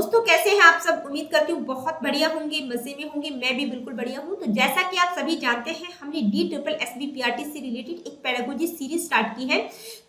दोस्तों कैसे हैं आप सब। उम्मीद करती हूँ बहुत बढ़िया होंगे, मजे में होंगे। मैं भी बिल्कुल बढ़िया हूँ। तो जैसा कि आप सभी जानते हैं, हमने DSSB-PRT से रिलेटेड एक पेडागोजी सीरीज स्टार्ट की है।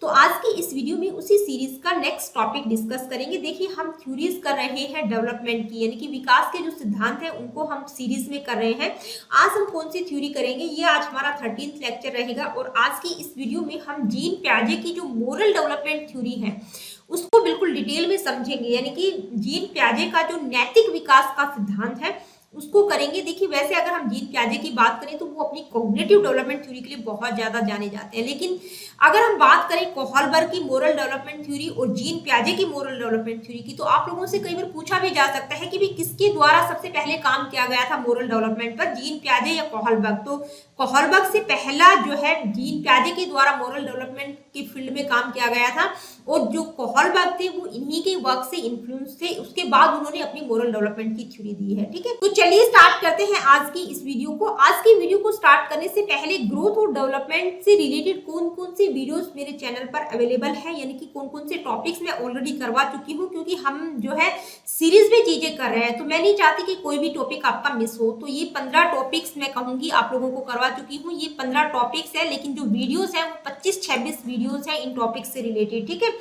तो आज की इस वीडियो में उसी सीरीज का नेक्स्ट टॉपिक डिस्कस करेंगे। देखिए, हम थ्योरीज कर रहे हैं डेवलपमेंट की, यानी कि विकास के जो सिद्धांत है उनको हम सीरीज में कर रहे हैं। आज हम कौन सी थ्योरी करेंगे, ये आज हमारा 13th लेक्चर रहेगा। और आज की इस वीडियो में हम जीन प्याजे की जो मोरल डेवलपमेंट थ्योरी है उसको बिल्कुल डिटेल में समझेंगे, यानी कि जीन प्याजे का जो नैतिक विकास का सिद्धांत है उसको करेंगे। देखिए, वैसे अगर हम जीन प्याजे की बात करें तो वो अपनी कॉग्निटिव डेवलपमेंट थ्योरी के लिए बहुत ज्यादा जाने जाते हैं, लेकिन अगर हम बात करें कोहलबर्ग की मोरल डेवलपमेंट थ्योरी और जीन प्याजे की मोरल डेवलपमेंट थ्योरी की, तो आप लोगों से कई बार पूछा भी जा सकता है कि भी किसके द्वारा सबसे पहले काम किया गया था मोरल डेवलपमेंट पर, जीन प्याजे या कोहलबर्ग। तो कोहलबर्ग से पहला जो है जीन प्याजे के द्वारा मोरल डेवलपमेंट की फील्ड में काम किया गया था, और जो कोहलबर्ग थे वो इन्हीं के वर्क से इन्फ्लुएंस थे। उसके बाद उन्होंने अपनी मोरल डेवलपमेंट की थ्योरी दी है। ठीक है, तो चलिए स्टार्ट करते हैं आज की इस वीडियो को। आज की वीडियो को स्टार्ट करने से पहले ग्रोथ और डेवलपमेंट से रिलेटेड कौन कौन सी वीडियोस मेरे चैनल पर अवेलेबल है, यानी कि कौन कौन से टॉपिक्स मैं ऑलरेडी करवा चुकी हूँ, क्योंकि हम जो है सीरीज में चीजें कर रहे हैं तो मैं नहीं चाहती कि कोई भी टॉपिक आपका मिस हो। तो ये 15 टॉपिक्स मैं कहूंगी आप लोगों को करवा चुकी हूँ। ये 15 टॉपिक्स है, लेकिन जो वीडियोस है वो 25-26 वीडियोस है इन टॉपिक्स से रिलेटेड। ठीक है,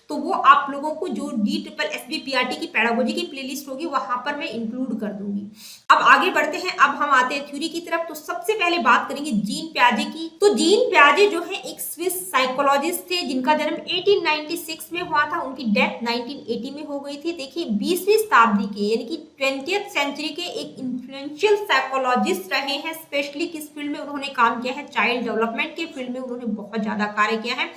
तो वो आप लोगों को जो DSSB-PRT की पेडागोजी की प्लेलिस्ट होगी वहां पर मैं इंक्लूड कर दूंगी। अब आगे बढ़ते हैं, अब हम आते हैं थ्योरी की तरफ। तो सबसे पहले बात करेंगे जीन प्याजे की। तो जीन प्याजे जो है एक स्विस साइकोलॉजिस्ट थे जिनका जन्म 1896 में हुआ था, उनकी डेथ 1980 में हो गई थी। देखिए, 20वीं शताब्दी के यानी कि 20th सेंचुरी के एक इन्फ्लुएंशियल साइकोलॉजिस्ट रहे हैं। स्पेशली किस फील्ड में उन्होंने काम किया है, चाइल्ड डेवलपमेंट के फील्ड में उन्होंने बहुत ज्यादा कार्य किया है।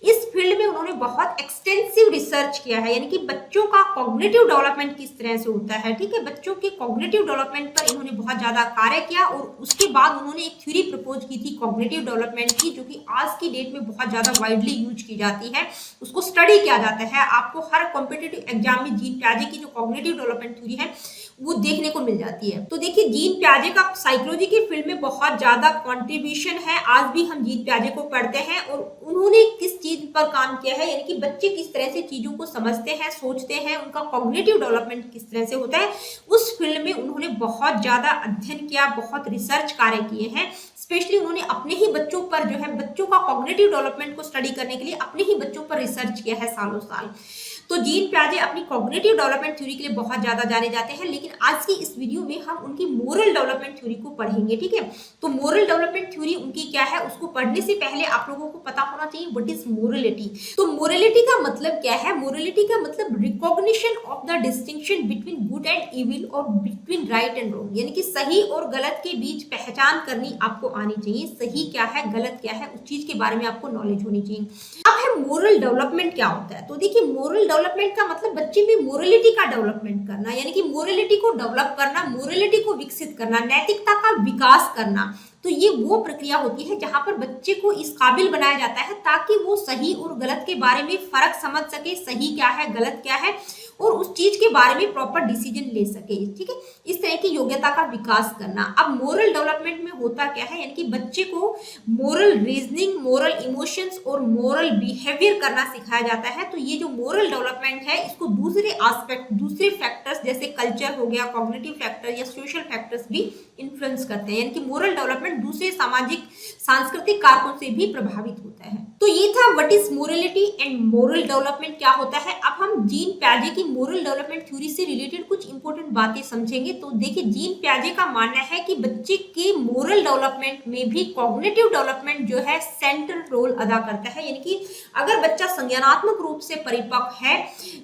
इस फील्ड में उन्होंने बहुत एक्सटेंसिव रिसर्च किया है, यानी कि बच्चों का कॉग्निटिव डेवलपमेंट किस तरह से होता है। ठीक है, बच्चों के कॉग्निटिव डेवलपमेंट पर इन्होंने बहुत ज्यादा कार्य किया, और उसके बाद उन्होंने एक थ्योरी प्रपोज की थी कॉग्निटिव डेवलपमेंट की, जो कि आज की डेट में बहुत ज्यादा वाइडली यूज की जाती है, उसको स्टडी किया जाता है। आपको हर कॉम्पिटिटिव एग्जाम में जीन प्याजे की जो कॉग्निटिव डेवलपमेंट थ्योरी है वो देखने को मिल जाती है। तो देखिए, जीन प्याजे का साइकोलॉजी की फील्ड में बहुत ज्यादा कंट्रीब्यूशन है। आज भी हम जीन प्याजे को पढ़ते हैं, और उन्होंने किस चीज पर काम किया है, यानी कि बच्चे किस तरह से चीजों को समझते हैं, सोचते हैं, उनका कॉग्निटिव डेवलपमेंट किस तरह से होता है, उस फील्ड में उन्होंने बहुत ज्यादा अध्ययन किया, बहुत रिसर्च कार्य किए हैं। स्पेशली उन्होंने अपने ही बच्चों पर जो है बच्चों का कॉग्निटिव डेवलपमेंट को स्टडी करने के लिए अपने ही बच्चों पर रिसर्च किया है सालों साल। तो जीन प्याजे अपनी कॉग्निटिव डेवलपमेंट थ्योरी के लिए बहुत ज्यादा जाने जाते हैं, लेकिन आज की इस वीडियो में हम उनकी मोरल डेवलपमेंट थ्योरी को पढ़ेंगे। ठीक है, तो मोरल डेवलपमेंट थ्योरी उनकी क्या है, उसको पढ़ने से पहले आप लोगों को पता होना चाहिए व्हाट इज मोरलिटी। तो मोरलिटी का मतलब क्या है, मोरलिटी का मतलब recognition of the distinction between good and evil और बिटवीन राइट एंड रॉन्ग, यानी कि सही और गलत के बीच पहचान करनी आपको आनी चाहिए। सही क्या है, गलत क्या है, उस चीज के बारे में आपको नॉलेज होनी चाहिए। अब है मोरल डेवलपमेंट क्या होता है। तो देखिए, मोरल डेवलपमेंट का मतलब बच्चे में मोरलिटी का डेवलपमेंट करना, यानी कि मोरलिटी को डेवलप करना, मोरलिटी को विकसित करना, नैतिकता का विकास करना। तो ये वो प्रक्रिया होती है जहां पर बच्चे को इस काबिल बनाया जाता है ताकि वो सही और गलत के बारे में फर्क समझ सके, सही क्या है, गलत क्या है, और उस चीज के बारे में प्रॉपर डिसीजन ले सके। ठीक है, इस तरह की योग्यता का विकास करना। अब मोरल डेवलपमेंट में होता क्या है, यानी कि बच्चे को मोरल रीजनिंग, मोरल इमोशंस और मोरल बिहेवियर करना सिखाया जाता है। तो ये जो मोरल डेवलपमेंट है इसको दूसरे एस्पेक्ट, दूसरे फैक्टर्स जैसे कल्चर हो गया, कॉग्निटिव फैक्टर या सोशल फैक्टर्स भी इन्फ्लुएंस करते हैं, यानी कि मोरल डेवलपमेंट दूसरे सामाजिक सांस्कृतिक कारकों से भी प्रभावित होता है। तो ये था what is morality and moral development क्या होता है। अब हम जीन प्याजे की मोरल डेवलपमेंट थ्योरी से रिलेटेड कुछ इंपॉर्टेंट बातें समझेंगे। तो देखिए, जीन प्याजे का मानना है कि बच्चे के मोरल डेवलपमेंट में भी कॉग्निटिव डेवलपमेंट जो है सेंट्रल रोल अदा करता है, यानी कि अगर बच्चा संज्ञानात्मक रूप से परिपक्व है,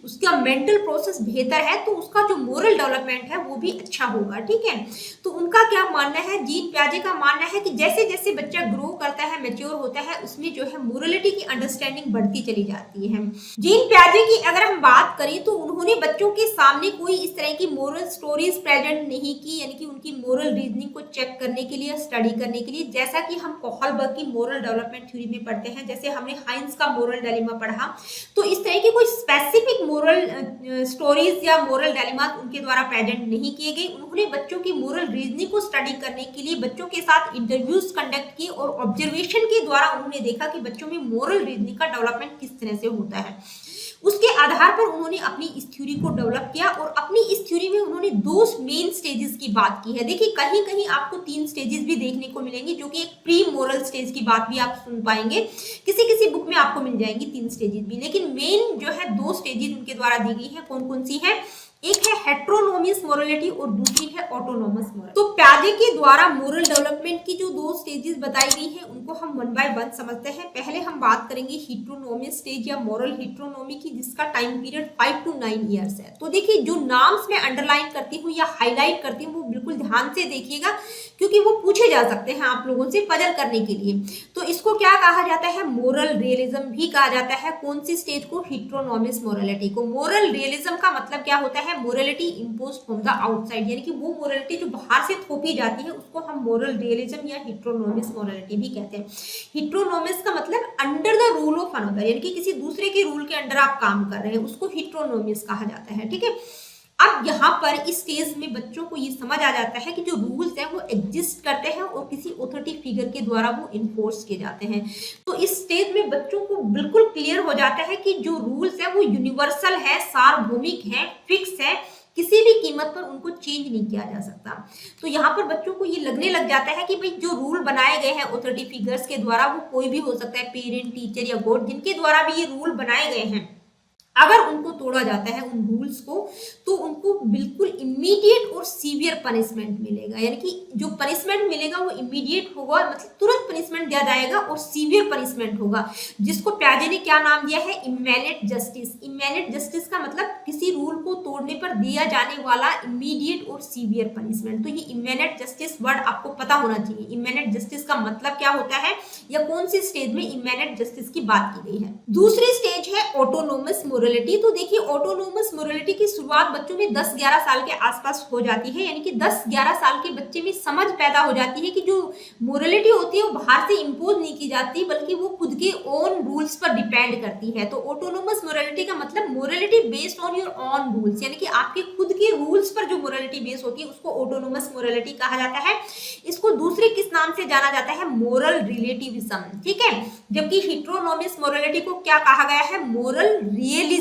उसका मेंटल प्रोसेस बेहतर है, तो उसका जो मोरल डेवलपमेंट है वो भी अच्छा होगा। ठीक है, तो उनका क्या मानना है, जीन प्याजे का मानना है कि जैसे जैसे बच्चा ग्रो करता है, मैच्योर होता है, उसमें जो है मोरलिटी की अंडरस्टैंडिंग बढ़ती चली जाती है। जीन प्याजे की अगर हम बात करें तो उन्होंने बच्चों के सामने कोई इस तरह की मोरल स्टोरीज प्रेजेंट नहीं की, यानी कि उनकी मोरल रीजनिंग को चेक करने के लिए, स्टडी करने के लिए, जैसा कि हम कोहलबर्ग की मोरल डेवलपमेंट थ्योरी में पढ़ते हैं। जैसे हमने हाइंस का मोरल डायलेमा पढ़ा, तो इस तरह की कोई स्पेसिफिक मोरल स्टोरीज या मोरल डायलेमा उनके द्वारा प्रेजेंट नहीं किए गए। उन्होंने बच्चों की मोरल रीजनिंग को स्टडी करने के लिए बच्चों के साथ इंटरव्यूज कंडक्ट किए, और ऑब्जर्वेशन के द्वारा उन्होंने देखा कि बच्चों में मोरल रीजनिंग का डेवलपमेंट किस तरह से होता है। उसके आधार पर उन्होंने अपनी इस थ्योरी को डेवलप किया और अपनी इस थ्योरी में उन्होंने दो मेन स्टेजेस की बात की है। देखिए कहीं कहीं आपको 3 स्टेजेस भी देखने को मिलेंगे, जो कि एक प्री मोरल स्टेज की बात भी आप सुन पाएंगे, किसी किसी बुक में आपको मिल जाएंगी 3 स्टेजेस भी, लेकिन मेन जो है 2 स्टेजेस उनके द्वारा दी गई है। कौन कौन सी है? एक है हेट्रोनोमियस मोरलिटी और दूसरी है ऑटोनोमस मोरलिटी। तो प्याजे के द्वारा मोरल डेवलपमेंट की जो 2 स्टेजेस बताई गई है उनको हम 1 बाय 1 समझते हैं। पहले हम बात करेंगे हेट्रोनोमियस स्टेज या मोरल हेट्रोनोमी की, जिसका टाइम पीरियड 5 to 9 इयर्स है। तो देखिए जो नाम्स मैं अंडरलाइन करती हूँ या हाईलाइट करती हूँ वो बिल्कुल ध्यान से देखिएगा, क्योंकि वो पूछे जा सकते हैं आप लोगों से पजल करने के लिए। तो इसको क्या कहा जाता है? मोरल रियलिज्म भी कहा जाता है। कौन सी स्टेज को? हेट्रोनोमियस मोरलिटी को। मोरल रियलिज्म का मतलब क्या होता है? Morality imposed from the outside, यानी कि वो मोरलिटी जो बाहर से थोपी जाती है उसको हम मोरल रियलिज्म या हेट्रोनोमियस मोरलिटी भी कहते हैं। हेट्रोनोमियस का मतलब under the rule of another, यानी कि किसी दूसरे के रूल के अंडर आप काम कर रहे हैं, उसको हेट्रोनोमियस कहा जाता है। ठीक है, अब यहाँ पर इस स्टेज में बच्चों को ये समझ आ जाता है कि जो रूल्स हैं वो एग्जिस्ट करते हैं और किसी अथॉरिटी फिगर के द्वारा वो इन्फोर्स किए जाते हैं। तो इस स्टेज में बच्चों को बिल्कुल क्लियर हो जाता है कि जो रूल्स है वो यूनिवर्सल है, सार्वभौमिक है, फिक्स है, किसी भी कीमत पर उनको चेंज नहीं किया जा सकता। तो यहाँ पर बच्चों को ये लगने लग जाता है कि भाई जो रूल बनाए गए हैं अथॉरिटी फिगर्स के द्वारा, वो कोई भी हो सकता है, पेरेंट, टीचर या गॉड, जिनके द्वारा भी ये रूल बनाए गए हैं, अगर उनको तोड़ा जाता है उन रूल्स को, तो उनको बिल्कुल इमीडिएट और सीवियर पनिशमेंट मिलेगा। यानी कि जो पनिशमेंट मिलेगा वो इमीडिएट होगा, मतलब तुरंत पनिशमेंट दिया जाएगा, और सीवियर पनिशमेंट होगा, जिसको प्याजे ने क्या नाम दिया है? इम्मेनेट जस्टिस। इम्मेनेट जस्टिस का मतलब किसी रूल को तोड़ने पर दिया जाने वाला इमीडिएट और सीवियर पनिशमेंट। तो ये इम्मेनेट जस्टिस वर्ड आपको पता होना चाहिए। इम्मेनेट जस्टिस का मतलब क्या होता है, या कौन सी स्टेज में इम्मेनेट जस्टिस की बात की गई है? दूसरी स्टेज है ऑटोनोमस मोरलिटी। तो देखिए ऑटोनोमस मोरलिटी की शुरुआत बच्चों में 10-11 साल के आसपास हो जाती है, यानी कि 10-11 साल के बच्चे में समझ पैदा हो जाती है कि जो मोरलिटी होती है वो बाहर से इंपोज नहीं की जाती, बल्कि वो खुद के ओन रूल्स पर डिपेंड करती है। तो ऑटोनोमस मोरलिटी का मतलब morality based on your own rules, यानी कि आपके खुद के रूल्स पर जो मोरलिटी बेस होती है उसको ऑटोनोमस मोरलिटी कहा जाता है। इसको दूसरे किस नाम से जाना जाता है? Moral relativism. ठीक है, जबकि हेट्रोनोमस मोरलिटी को क्या कहा गया है? Moral realism.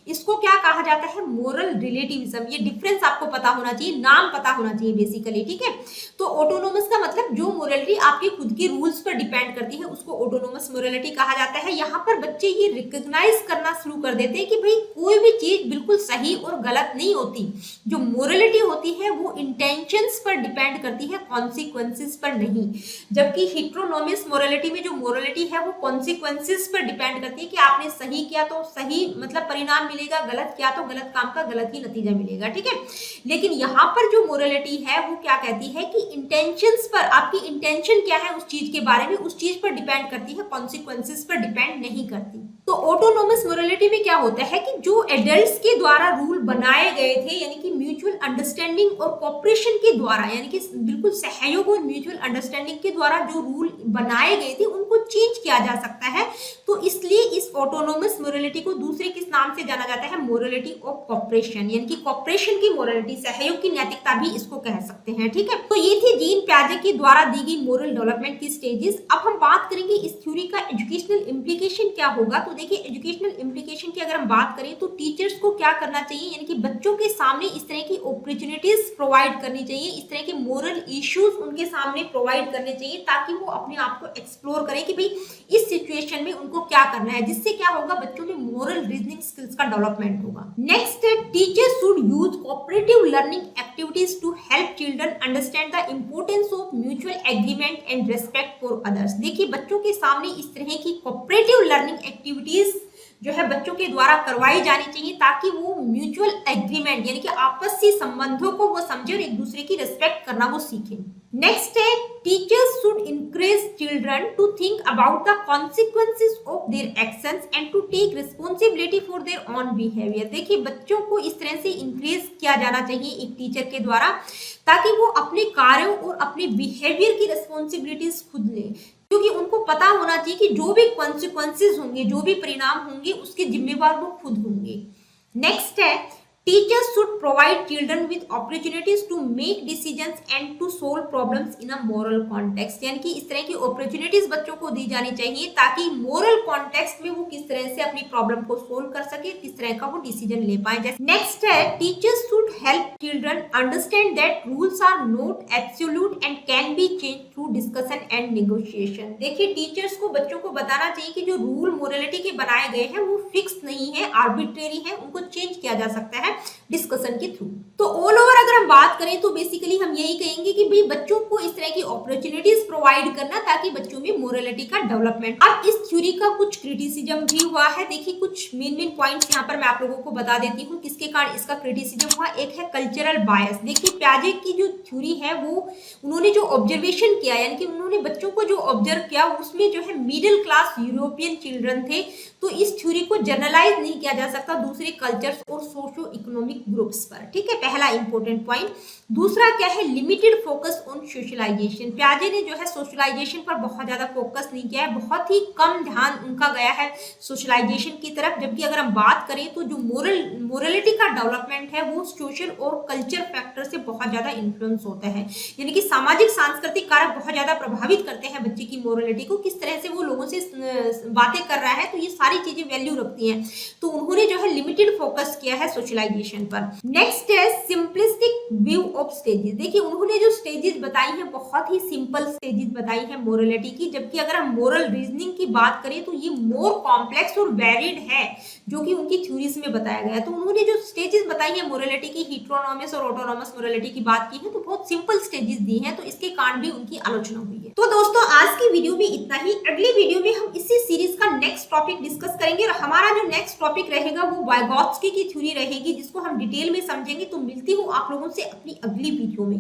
इसको क्या कहा जाता है? Moral relativism. ये डिफरेंस आपको पता होना चाहिए, नाम पता होना चाहिए बेसिकली। ठीक है, तो ऑटोनोमस का मतलब जो मोरलिटी आपके खुद के रूल्स पर डिपेंड करती है उसको ऑटोनोमस मोरलिटी कहा जाता है। यहाँ पर बच्चे ये रिकॉग्नाइज करना शुरू कर देते हैं कि भाई कोई भी चीज बिल्कुल सही और गलत नहीं होती। जो मोरलिटी होती है वो इंटेंशंस पर डिपेंड करती है, कॉन्सिक्वेंसेस पर नहीं। जबकि हेट्रोनोमस मोरलिटी में जो मोरलिटी है वो कॉन्सिक्वेंसेस पर डिपेंड करती है कि आपने सही किया तो सही मतलब परिणाम मिलेगा, गलत किया तो गलत काम का गलत ही नतीजा मिलेगा। ठीक है, लेकिन यहाँ पर जो मोरलिटी है वो क्या कहती है कि इंटेंशंस पर, आपकी इंटेंशन क्या है उस चीज के बारे में, उस चीज पर डिपेंड करती है, कॉन्सिक्वेंसेस पर डिपेंड नहीं करती। तो ऑटोनोमस मोरलिटी में क्या होता है कि जो एडल्ट्स के द्वारा रूल बनाए गए थे, यानी कि म्यूचुअल अंडरस्टैंडिंग और कोऑपरेशन के द्वारा, यानी कि बिल्कुल सहयोग और म्यूचुअल अंडरस्टैंडिंग के द्वारा जो रूल बनाए गए थे उनको चेंज किया जा सकता है। तो इसलिए इस ऑटोनोमस मोरलिटी को दूसरे किस नाम से जाना जाता है? मोरलिटी ऑफ कोऑपरेशन, यानी कि कोऑपरेशन की मोरलिटी, सहयोग की नैतिकता भी इसको कह सकते हैं। ठीक है, तो ये थी जीन प्याजे के द्वारा दी गई मोरल डेवलपमेंट की स्टेजेस। अब हम बात करेंगे इस थ्योरी का एजुकेशनल इम्प्लीकेशन क्या होगा। तो देखिए एजुकेशनल इम्प्लीकेशन की अगर हम बात करें तो टीचर्स को क्या करना चाहिए, यानी कि बच्चों के सामने इस तरह की अपॉर्चुनिटीज प्रोवाइड करनी चाहिए, इस तरह के मोरल इश्यूज उनके सामने प्रोवाइड करने चाहिए, ताकि वो अपने आप को एक्सप्लोर करें कि भाई इस सिचुएशन में उनको क्या करना है, जिससे क्या होगा, बच्चों में मोरल रीजनिंग स्किल्स का डेवलपमेंट होगा। नेक्स्ट है teachers should use cooperative learning activities to help children understand the importance of mutual agreement and respect for others. देखिए बच्चों के सामने इस तरह की कोऑपरेटिव लर्निंग एक्टिविटीज जो है बच्चों के द्वारा करवाई जानी चाहिए, ताकि वो म्यूचुअल एग्रीमेंट यानी कि आपसी संबंधों को वो समझे और एक दूसरे की रिस्पेक्ट करना वो सीखें। नेक्स्ट है teachers should encourage children to think about the consequences of their actions and to take responsibility for their own behavior। देखिए बच्चों को इस तरह से इंक्रेज किया जाना चाहिए एक टीचर के द्वारा, ताकि वो अपने कार्यों और अपने बिहेवियर की रिस्पॉन्सिबिलिटीज खुद लें, क्योंकि उनको पता होना चाहिए कि जो भी कॉन्सिक्वेंसेज होंगे, जो भी परिणाम होंगे, उसके जिम्मेवार वो खुद होंगे। नेक्स्ट है teachers should provide children with opportunities to make decisions and to solve problems in a moral context, यानी कि इस तरह की अपॉर्चुनिटीज बच्चों को दी जानी चाहिए ताकि मोरल कॉन्टेक्स्ट में वो किस तरह से अपनी प्रॉब्लम को सोल्व कर सके, किस तरह का वो डिसीजन ले पाए। जैसे नेक्स्ट है, teachers should help children understand that rules are not absolute and can be change through discussion and negotiation. देखिए टीचर्स को बच्चों को बताना चाहिए कि जो रूल मोरलिटी के बनाए गए हैं वो फिक्स नहीं है, आर्बिट्रेरी है, उनको चेंज किया जा सकता है डिस्कशन के थ्रू। तो ऑल ओवर अगर हम बात करें तो बेसिकली हम यही कहेंगे कि भाई बच्चों को इस तरह की अपॉर्चुनिटीज प्रोवाइड करना ताकि बच्चों में मोरलिटी का डेवलपमेंट। अब इस थ्योरी का कुछ क्रिटिसिज्म भी हुआ है। देखिए कुछ मेन पॉइंट्स यहाँ पर मैं आप लोगों को बता देती हूँ किसके कारण इसका क्रिटिसिज्म हुआ। एक है कल्चरल बायस। देखिए प्याजे की जो थ्योरी है वो उन्होंने जो ऑब्जर्वेशन किया, यानी कि उन्होंने बच्चों को जो ऑब्जर्व किया उसमें जो है मिडिल क्लास यूरोपियन चिल्ड्रन थे, तो इस थ्योरी को जनरलाइज नहीं किया जा सकता दूसरे कल्चर्स और सोशो इकोनॉमिक ग्रुप्स पर। ठीक है, पहला इंपॉर्टेंट पॉइंट। दूसरा क्या है, लिमिटेड फोकस ऑन सोशलाइजेशन। प्याजे ने जो है सोशलाइजेशन पर बहुत ज्यादा फोकस नहीं किया है, बहुत ही कम ध्यान उनका गया है सोशलाइजेशन की तरफ, जबकि अगर हम बात करें तो जो मोरलिटी का डेवलपमेंट है वो सोशल और कल्चर फैक्टर से बहुत ज्यादा इन्फ्लुएंस होता है, यानी कि सामाजिक सांस्कृतिक कारक बहुत ज्यादा प्रभावित करते हैं बच्चे की मोरलिटी को, किस तरह से वो लोगों से बातें कर रहा है, तो ये सारी चीजें वैल्यू रखती हैं। तो उन्होंने जो है लिमिटेड फोकस किया है सोशलाइजेशन पर। नेक्स्ट है सिंपलिस्टिक व्यू ऑफ स्टेजेस। देखिए उन्होंने जो स्टेजेस बताई हैं बहुत ही सिंपल स्टेजेस बताई हैं मोरलिटी की, जबकि अगर हम मोरल रीजनिंग की बात करें तो ये मोर कॉम्प्लेक्स और वेरिड है जो कि उनकी थ्योरीज में बताया गया है। तो उन्होंने जो स्टेजेस बताई है मोरलिटी की, हिट्रोनॉमस और ऑटोनॉमस मोरलिटी की बात की है, तो बहुत सिंपल स्टेजेस दी हैं, तो इसके कारण भी उनकी आलोचना हुई है। तो दोस्तों आज की वीडियो में इतना ही। अगली वीडियो में हम इसी सीरीज का नेक्स्ट टॉपिक डिस्कस करेंगे और हमारा जो नेक्स्ट टॉपिक रहेगा वो वाइगोत्स्की की थ्योरी रहेगी जिसको हम डिटेल में समझेंगे। तो मिलती हूँ आप लोगों से अपनी अगली वीडियो में।